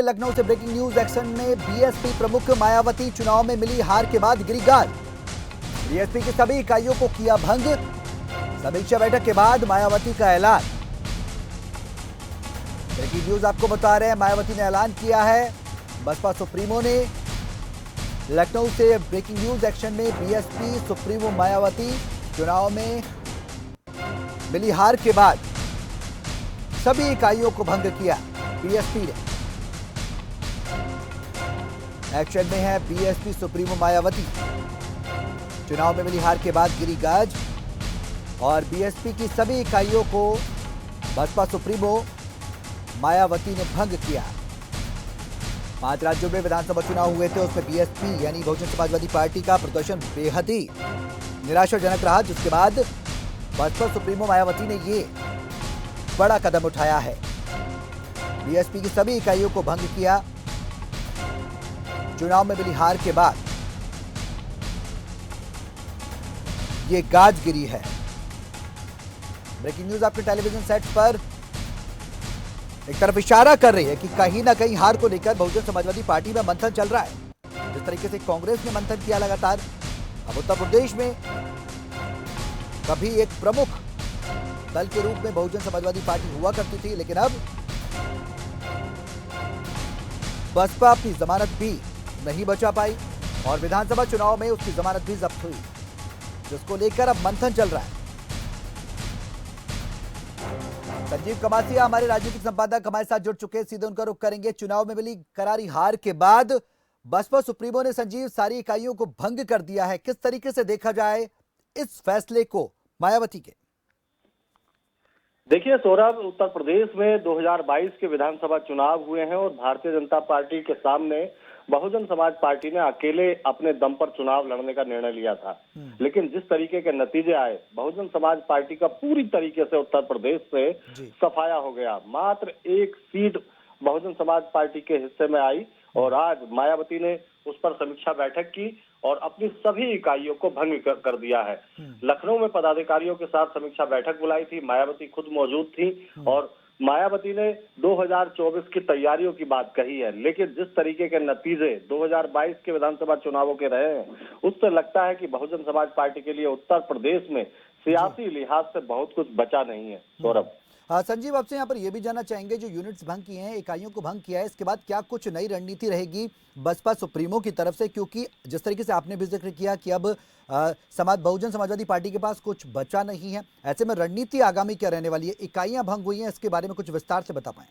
लखनऊ से breaking news action में BSP प्रमुख मायावती चुनाव में मिली हार के बाद गिरी गाज। बीएसपी की सभी इकाइयों को किया भंग। समीक्षा बैठक के बाद मायावती का ऐलान। ब्रेकिंग न्यूज आपको बता रहे हैं, मायावती ने ऐलान किया है। बसपा सुप्रीमो ने लखनऊ से ब्रेकिंग न्यूज एक्शन में बीएसपी सुप्रीमो मायावती चुनाव में मिली हार के बाद सभी इकाइयों को भंग किया। बीएसपी ने एक्शन में है बीएसपी सुप्रीमो मायावती। चुनाव में मिली हार के बाद गिरी गाज और बीएसपी की सभी इकाइयों को बसपा सुप्रीमो मायावती ने भंग किया। 5 राज्यों में विधानसभा चुनाव हुए थे, उसमें बीएसपी यानी बहुजन समाजवादी पार्टी का प्रदर्शन बेहद ही निराशाजनक रहा, जिसके बाद बसपा सुप्रीमो मायावती ने ये बड़ा कदम उठाया है। बीएसपी की सभी इकाइयों को भंग किया। चुनाव में मिली हार के बाद ये गाज गिरी है। ब्रेकिंग न्यूज आपके टेलीविजन सेट पर एक तरफ इशारा कर रही है कि कहीं ना कहीं हार को लेकर बहुजन समाजवादी पार्टी में मंथन चल रहा है। जिस तरीके से कांग्रेस ने मंथन किया लगातार, अब उत्तर प्रदेश में कभी एक प्रमुख दल के रूप में बहुजन समाजवादी पार्टी हुआ करती थी, लेकिन अब बसपा अपनी जमानत भी नहीं बचा पाई और विधानसभा चुनाव में उसकी जमानत भी जब्त हुई, जिसको लेकर अब मंथन चल रहा है। संजीव कमासिया हमारे राजनीतिक संपादक हमारे साथ जुड़ चुके हैं, सीधे उनका रुख करेंगे। चुनाव में मिली करारी हार के बाद बसपा सुप्रीमो ने संजीव सारी इकाइयों को भंग कर दिया है। किस तरीके से देखा जाए इस फैसले को मायावती के? देखिए सौरभ, उत्तर प्रदेश में 2022 के विधानसभा चुनाव हुए हैं और भारतीय जनता पार्टी के सामने बहुजन समाज पार्टी ने अकेले अपने दम पर चुनाव लड़ने का निर्णय लिया था। लेकिन जिस तरीके के नतीजे आए, बहुजन समाज पार्टी का पूरी तरीके से उत्तर प्रदेश से सफाया हो गया। मात्र एक सीट बहुजन समाज पार्टी के हिस्से में आई और आज मायावती ने उस पर समीक्षा बैठक की और अपनी सभी इकाइयों को भंग कर दिया है। लखनऊ में पदाधिकारियों के साथ समीक्षा बैठक बुलाई थी, मायावती खुद मौजूद थी और मायावती ने 2024 की तैयारियों की बात कही है। लेकिन जिस तरीके के नतीजे 2022 के विधानसभा चुनावों के रहे हैं, उससे लगता है कि बहुजन समाज पार्टी के लिए उत्तर प्रदेश में सियासी लिहाज से बहुत कुछ बचा नहीं है। सौरभ, संजीव, आपसे यहाँ पर यह भी जानना चाहेंगे, जो यूनिट्स भंग किए हैं, इकाइयों को भंग किया है, इसके बाद क्या कुछ नई रणनीति रहेगी बसपा सुप्रीमो की तरफ से? क्योंकि जिस तरीके से आपने भी जिक्र किया कि अब बहुजन समाजवादी पार्टी के पास कुछ बचा नहीं है, ऐसे में रणनीति आगामी क्या रहने वाली है? इकाइयां भंग हुई हैं, इसके बारे में कुछ विस्तार से बता पाएं।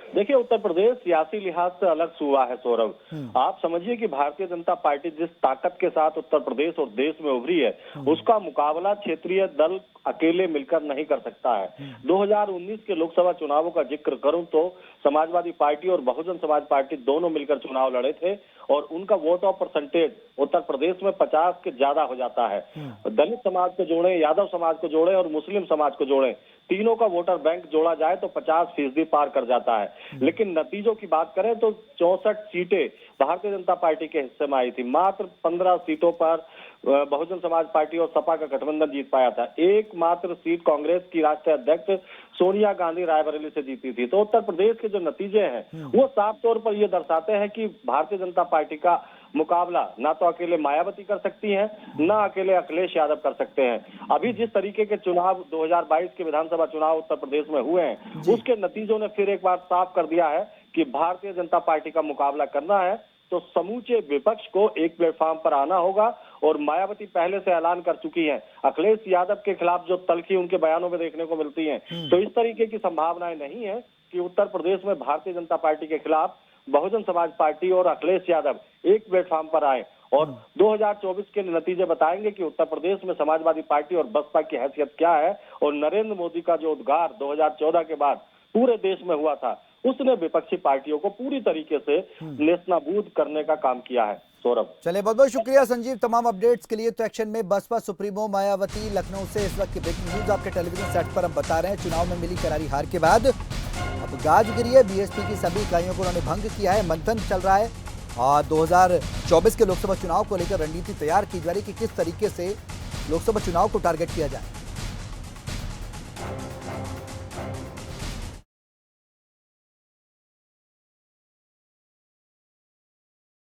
देखिए, उत्तर प्रदेश सियासी लिहाज से अलग सूबा है सौरभ। आप समझिए कि भारतीय जनता पार्टी जिस ताकत के साथ उत्तर प्रदेश और देश में उभरी है, उसका मुकाबला क्षेत्रीय दल अकेले मिलकर नहीं कर सकता है। 2019 के लोकसभा चुनावों का जिक्र करूं तो समाजवादी पार्टी और बहुजन समाज पार्टी दोनों मिलकर चुनाव लड़े थे और उनका vote of percentage Uttar Pradesh में 50 के ज्यादा हो जाता है। दलित समाज को जोड़े, यादव समाज को जोड़े और मुस्लिम समाज को जोड़े, तीनों का वोटर बैंक जोड़ा जाए तो 50% पार कर जाता है। लेकिन नतीजों की बात करें तो 64 सीटें भारतीय जनता पार्टी के हिस्से में आई थी। मात्र 15 सीटों पर बहुजन समाज पार्टी और सपा का गठबंधन जीत पाया था। एकमात्र सीट कांग्रेस की राष्ट्रीय अध्यक्ष सोनिया गांधी रायबरेली से जीती थी। तो उत्तर प्रदेश के जो नतीजे हैं वो साफ तौर पर ये दर्शाते हैं कि भारतीय जनता पार्टी का मुकाबला ना तो अकेले मायावती कर सकती हैं, ना अकेले अखिलेश यादव कर सकते हैं। अभी जिस तरीके के चुनाव 2022 के विधानसभा चुनाव उत्तर प्रदेश में हुए हैं, उसके नतीजों ने फिर एक बार साफ कर दिया है कि भारतीय जनता पार्टी का मुकाबला करना है तो समूचे विपक्ष को एक प्लेटफॉर्म पर आना होगा। और मायावती पहले से ऐलान कर चुकी हैं, अखिलेश यादव के खिलाफ जो तल्खी उनके बयानों में देखने को मिलती है, तो इस तरीके की संभावनाएं नहीं है कि उत्तर प्रदेश में भारतीय जनता पार्टी के खिलाफ बहुजन समाज पार्टी और अखिलेश यादव एक प्लेटफॉर्म पर आए। और 2024 के नतीजे बताएंगे कि उत्तर प्रदेश में समाजवादी पार्टी और बसपा की हैसियत क्या है। और नरेंद्र मोदी का जो उद्गार 2014 के बाद पूरे देश में हुआ था, उसने विपक्षी पार्टियों को पूरी तरीके से नेस्तनाबूद करने का काम किया है। सौरभ, चलिए, बहुत बहुत शुक्रिया संजीव तमाम अपडेट्स के लिए। तो एक्शन में बसपा सुप्रीमो मायावती लखनऊ से इस वक्त की ब्रेकिंग न्यूज आपके टेलीविजन सेट पर हम बता रहे हैं। चुनाव में मिली करारी हार के बाद अब गाज गिरी है। बीएसपी की सभी इकाइयों को उन्होंने भंग किया है। मंथन चल रहा है और 2024 के लोकसभा चुनाव को लेकर रणनीति तैयार की जा रही है कि किस तरीके से लोकसभा चुनाव को टारगेट किया जाए।